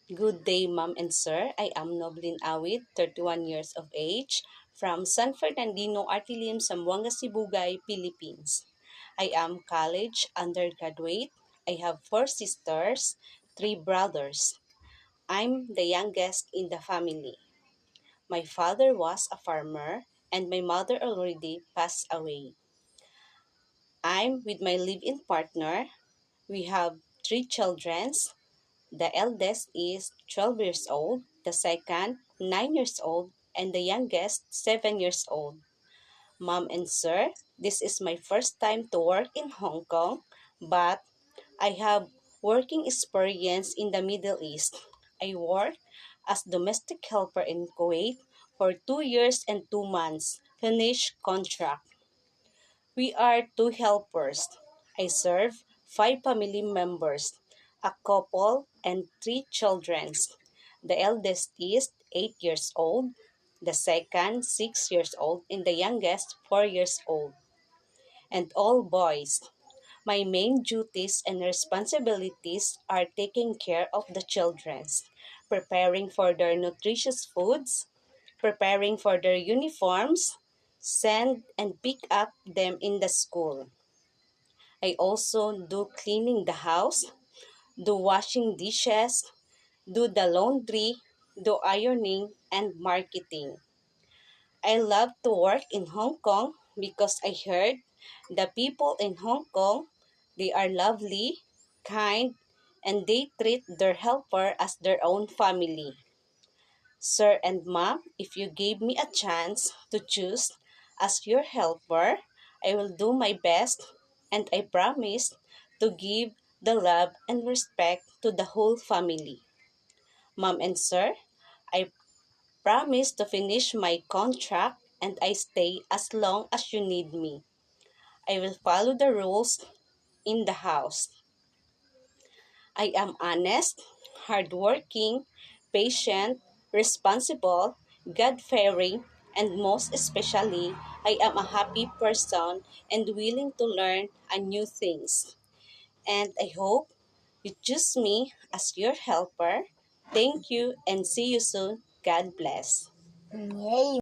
Good day, Ma'am and Sir. I am Noblin Awit, 31 years of age, from San Fernandino, Artilim, Zamboanga, Sibugay, Philippines. I am college undergraduate. I have 4 sisters, 3 brothers. I'm the youngest in the family. My father was a farmer and my mother already passed away. I'm with my live-in partner. We have 3 children. The eldest is 12 years old, the second 9 years old, and the youngest 7 years old. Mom and Sir, this is my first time to work in Hong Kong, but I have working experience in the Middle East. I worked as domestic helper in Kuwait for 2 years and 2 months, finished contract. We are 2 helpers. I serve 5 family members, a couple and 3 children. The eldest is 8 years old, the second 6 years old, and the youngest 4 years old, and all boys. My main duties and responsibilities are taking care of the children, preparing for their nutritious foods, preparing for their uniforms, send and pick up them in the school. I also do cleaning the house, do washing dishes, do the laundry, do ironing, and marketing. I love to work in Hong Kong because I heard the people in Hong Kong, they are lovely, kind, and they treat their helper as their own family. Sir and Ma'am, if you gave me a chance to choose as your helper, I will do my best and I promise to give the love and respect to the whole family. Ma'am and Sir, I promise to finish my contract and I stay as long as you need me. I will follow the rules in the house. I am honest, hardworking, patient, responsible, God-fearing, and most especially, I am a happy person and willing to learn a new things. And I hope you choose me as your helper. Thank you and see you soon. God bless. Yay!